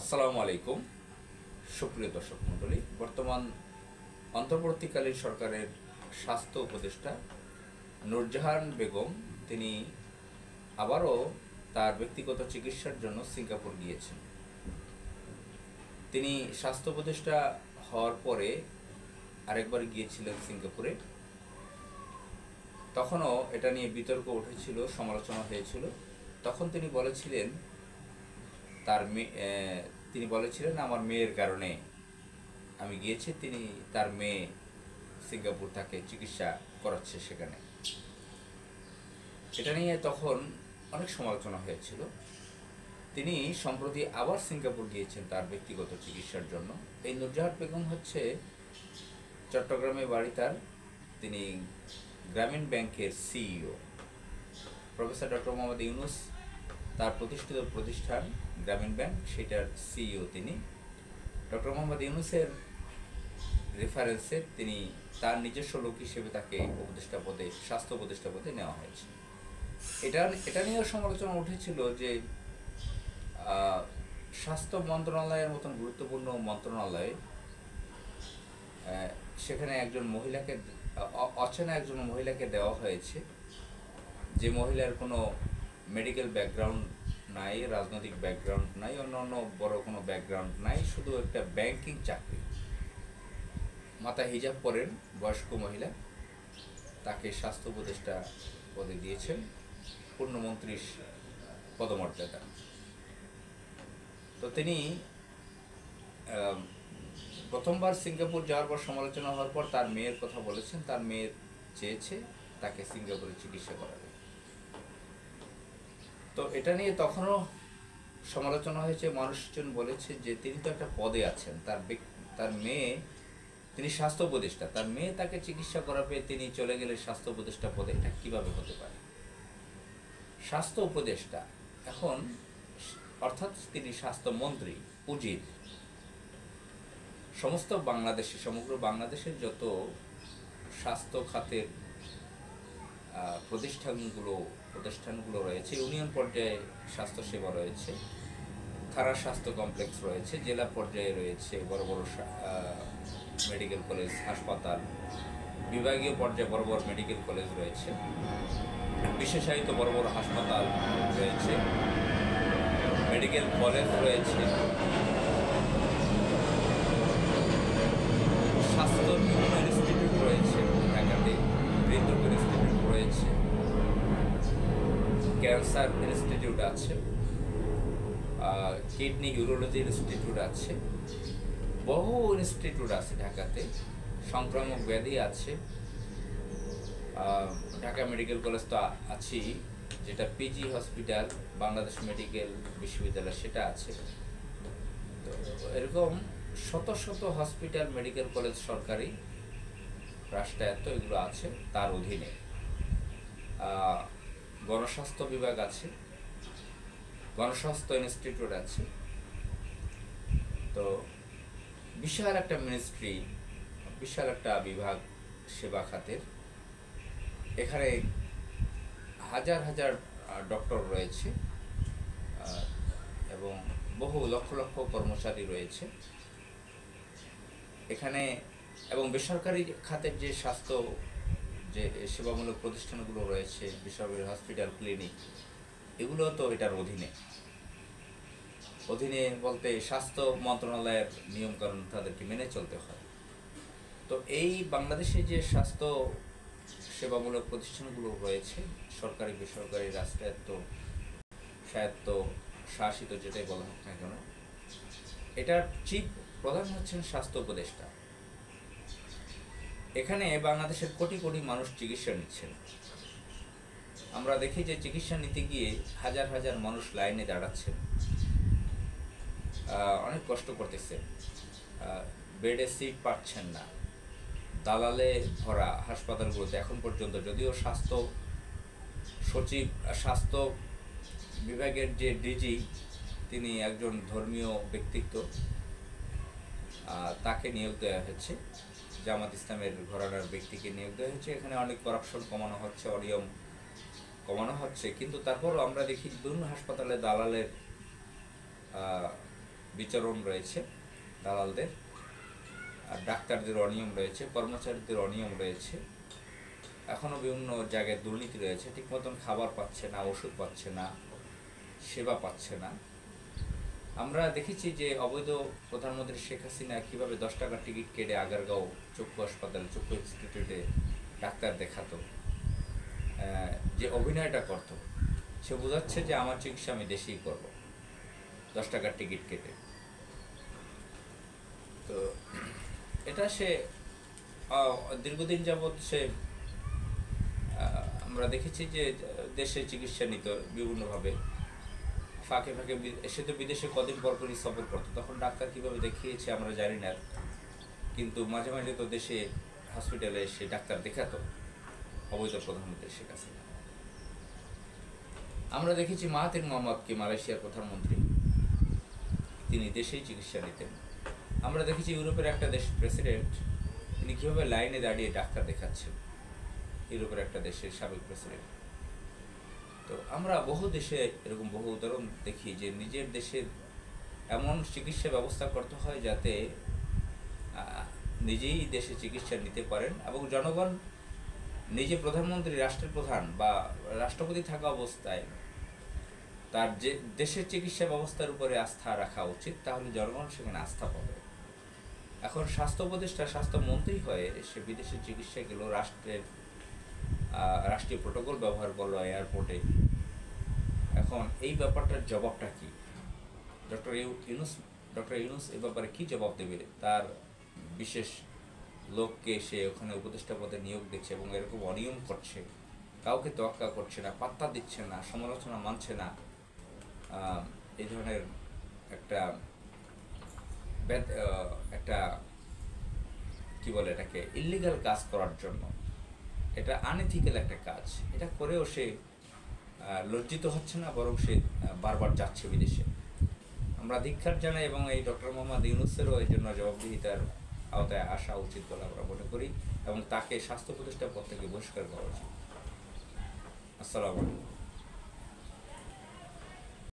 আসসালামু আলাইকুম সুপ্রিয় দর্শক মণ্ডলী। বর্তমান অন্তর্বর্তীকালীন সরকারের স্বাস্থ্য উপদেষ্টা নূরজাহান বেগম তিনি আবারও তার ব্যক্তিগত চিকিৎসার জন্য সিঙ্গাপুর গিয়েছেন। তিনি স্বাস্থ্য উপদেষ্টা হওয়ার পরে আরেকবার গিয়েছিলেন সিঙ্গাপুরে। তখনও এটা নিয়ে বিতর্ক উঠেছিল, সমালোচনা হয়েছিল। তখন তিনি বলেছিলেন আমার মেয়ের কারণে আমি গিয়েছি। তার মেয়ে সিঙ্গাপুর তাকে চিকিৎসা করাচ্ছে সেখানে। এটা নিয়ে তখন অনেক সমালোচনা হয়েছিল। তিনি সম্প্রতি আবার সিঙ্গাপুর গিয়েছেন তার ব্যক্তিগত চিকিৎসার জন্য। এই নূরজাহান বেগম হচ্ছে চট্টগ্রামে বাড়ি তার। তিনি গ্রামীণ ব্যাংকের CEO. Professor doctor Mohammad Yunus তার প্রতিষ্ঠিত প্রতিষ্ঠান গ্রামীণ ব্যাংক, সেটার সিইও তিনি। ডক্টর মোহাম্মদ ইউনুসের রেফারেন্সে তিনি তার নিজস্ব লোক হিসেবে তাকে স্বাস্থ্য উপদেষ্টা পদে নেওয়া হয়েছে। এটা নিয়েও সমালোচনা উঠেছিল যে স্বাস্থ্য মন্ত্রণালয়ের মতন গুরুত্বপূর্ণ মন্ত্রণালয়ে সেখানে অচেনা একজন মহিলাকে দেওয়া হয়েছে, যে মহিলার কোনো মেডিকেল ব্যাকগ্রাউন্ড নাই, রাজনৈতিক ব্যাকগ্রাউন্ড নাই, অন্য বড় কোনো ব্যাকগ্রাউন্ড নাই, শুধু একটা ব্যাংকিং চাকরি। মাথায় হিজাব পরেন, বয়স্ক মহিলা, তাকে স্বাস্থ্য উপদেষ্টা পদে দিয়েছেন, পূর্ণমন্ত্রীর পদমর্যাদা। তো তিনি প্রথমবার সিঙ্গাপুর যাওয়ার পর সমালোচনা হওয়ার পর তার মেয়ের কথা বলেছেন। তার মেয়ের চেয়েছে তাকে সিঙ্গাপুরে চিকিৎসা করাবে। তো এটা নিয়ে তখনও সমালোচনা হয়েছে। মানুষজন বলেছে যে তিনি তো একটা পদে আছেন, তার মেয়ে, তিনি স্বাস্থ্য উপদেষ্টা, তার মেয়ে তাকে চিকিৎসা করাবে, তিনি চলে গেলে স্বাস্থ্য উপদেষ্টা পদে, এটা কিভাবে হতে পারে? স্বাস্থ্য উপদেষ্টা এখন, অর্থাৎ তিনি স্বাস্থ্যমন্ত্রী, উজির। সমগ্র বাংলাদেশের যত স্বাস্থ্য খাতের প্রতিষ্ঠানগুলো রয়েছে, ইউনিয়ন পর্যায়ে স্বাস্থ্যসেবা রয়েছে, থানা স্বাস্থ্য কমপ্লেক্স রয়েছে, জেলা পর্যায়ে রয়েছে বড় বড় মেডিকেল কলেজ, হাসপাতাল, বিভাগীয় পর্যায়ে বড় বড় মেডিকেল কলেজ রয়েছে, বিশেষায়িত বড় বড় হাসপাতাল রয়েছে, মেডিকেল কলেজ রয়েছে, স্বাস্থ্য বিভিন্ন ইনস্টিটিউট রয়েছে, ঢাকাতে হৃদরোগ ইনস্টিটিউট রয়েছে, ক্যান্সার ইনস্টিটিউট আছে, কিডনি ইউরোলজি ইনস্টিটিউট আছে, বহু ইনস্টিটিউট আছে ঢাকাতে। সংক্রামক ব্যাধি আছে, ঢাকা মেডিকেল কলেজ তো আছেই, যেটা পিজি হসপিটাল, বাংলাদেশ মেডিকেল বিশ্ববিদ্যালয় সেটা আছে। তো এরকম শত শত হসপিটাল, মেডিকেল কলেজ, সরকারি, রাষ্ট্রায়ত্ত, এগুলো আছে তার অধীনে। গণস্বাস্থ্য বিভাগ আছে, গণস্বাস্থ্য ইনস্টিটিউট আছে। তো বিশাল একটা মিনিস্ট্রি, বিশাল একটা বিভাগ সেবা খাতের। এখানে হাজার হাজার ডক্টর রয়েছে এবং বহু লক্ষ লক্ষ কর্মচারী রয়েছে এখানে। এবং বেসরকারি খাতের যে স্বাস্থ্য যে সেবামূলক প্রতিষ্ঠানগুলো রয়েছে, বেসরকারি হসপিটাল, ক্লিনিক, এগুলো তো এটার অধীনে বলতে স্বাস্থ্য মন্ত্রণালয়ের নিয়মকানুন তাদেরকে মেনে চলতে হয়। তো এই বাংলাদেশে যে স্বাস্থ্য সেবামূলক প্রতিষ্ঠানগুলো রয়েছে, সরকারি, বেসরকারি, রাষ্ট্রায়ত্ত, স্বায়ত্ত, শাসিত, যেটাই বলা হোক না কেন, এটার চিফ প্রধান হচ্ছেন স্বাস্থ্য উপদেষ্টা। এখানে বাংলাদেশের কোটি কোটি মানুষ চিকিৎসা নিচ্ছেন। আমরা দেখি যে চিকিৎসা নিতে গিয়ে হাজার হাজার মানুষ লাইনে দাঁড়াচ্ছেন, অনেক কষ্ট করতেছেন, বেডে সিট পাচ্ছেন না, দালালে ভরা হাসপাতালগুলোতে এখন পর্যন্ত। যদিও স্বাস্থ্য বিভাগের যে ডিজি, তিনি একজন ধর্মীয় ব্যক্তিত্ব, তাকে নিয়োগ দেওয়া হয়েছে, জামাত ইসলামের ঘরানার ব্যক্তিকে নিয়োগ দেওয়া হয়েছে। এখানে অনেক করাপশন কমানো হচ্ছে, অনিয়ম কমানো হচ্ছে, কিন্তু তারপরও আমরা দেখি বিভিন্ন হাসপাতালে দালালের বিচরণ রয়েছে দালালদের, আর ডাক্তারদের অনিয়ম রয়েছে, কর্মচারীদের অনিয়ম রয়েছে, এখনও বিভিন্ন জায়গায় দুর্নীতি রয়েছে, ঠিক মতন খাবার পাচ্ছে না, ওষুধ পাচ্ছে না, সেবা পাচ্ছে না। আমরা দেখেছি যে অবৈধ প্রধানমন্ত্রী শেখ হাসিনা কীভাবে 10 টাকার টিকিট কেটে আগারগাঁও চক্ষু হাসপাতালে, চক্ষু ইনস্টিটিউটে ডাক্তার দেখাতো, যে অভিনয়টা করতো, সে বোঝাচ্ছে যে আমার চিকিৎসা আমি দেশেই করব 10 টাকার টিকিট কেটে। তো এটা সে দীর্ঘদিন যাবৎ সে আমরা দেখেছি যে দেশে চিকিৎসা নিত বিভিন্নভাবে, ফাঁকে ফাঁকে। সে তো বিদেশে কদিন পর পরই সফর করতো, তখন ডাক্তার কীভাবে দেখিয়েছে আমরা জানি না, কিন্তু মাঝে মাঝে তো দেশে হসপিটালে এসে ডাক্তার দেখাতো অবৈধ প্রধানমন্ত্রী শেখ হাসিনা। আমরা দেখেছি মাহাথির মোহাম্মদকে, মালয়েশিয়ার প্রধানমন্ত্রী, তিনি দেশেই চিকিৎসা নিতেন। আমরা দেখেছি ইউরোপের একটা দেশের প্রেসিডেন্ট, তিনি কীভাবে লাইনে দাঁড়িয়ে ডাক্তার দেখাচ্ছেন, ইউরোপের একটা দেশের সাবেক প্রেসিডেন্ট। তো আমরা বহু দেশে এরকম বহু উদাহরণ দেখি যে নিজের দেশের এমন চিকিৎসা ব্যবস্থা করতে হয় যাতে নিজেই দেশে চিকিৎসা নিতে পারেন, এবং জনগণ নিজে প্রধানমন্ত্রী, রাষ্ট্রের প্রধান বা রাষ্ট্রপতি থাকা অবস্থায় তার যে দেশের চিকিৎসা ব্যবস্থার উপরে আস্থা রাখা উচিত, তাহলে জনগণ সেখানে আস্থা পাবে। এখন স্বাস্থ্য উপদেষ্টা, স্বাস্থ্যমন্ত্রী হয়ে সে বিদেশে চিকিৎসা গেল, রাষ্ট্রীয় প্রোটোকল ব্যবহার করলো এয়ারপোর্টে। এখন এই ব্যাপারটার জবাবটা কি? ডক্টর ইউনূস এ ব্যাপারে কী জবাব দেবে? তার বিশেষ লোককে সে ওখানে উপদেষ্টা পদে নিয়োগ দিচ্ছে এবং এরকম অনিয়ম করছে, কাউকে তোয়াক্কা করছে না, পাত্তা দিচ্ছে না, সমালোচনা মানছে না, এই ধরনের একটা কি বলে এটাকে, ইল্লিগাল কাজ করার জন্য, এটা আনএথিক্যাল একটা কাজ, এটা করেও সে লজ্জিত হচ্ছে না, বরং সে বারবার যাচ্ছে বিদেশে। আমরা ধিক্কার জানাই এবং এই ডক্টর মোহাম্মদ ইউনূসেরও এই জন্য জবাবদিহিতার আওতায় আসা উচিত বলে আমরা মনে করি, এবং তাকে স্বাস্থ্য প্রতিষ্ঠা পদ থেকে বহিষ্কার করা উচিত। আসসালামু আলাইকুম।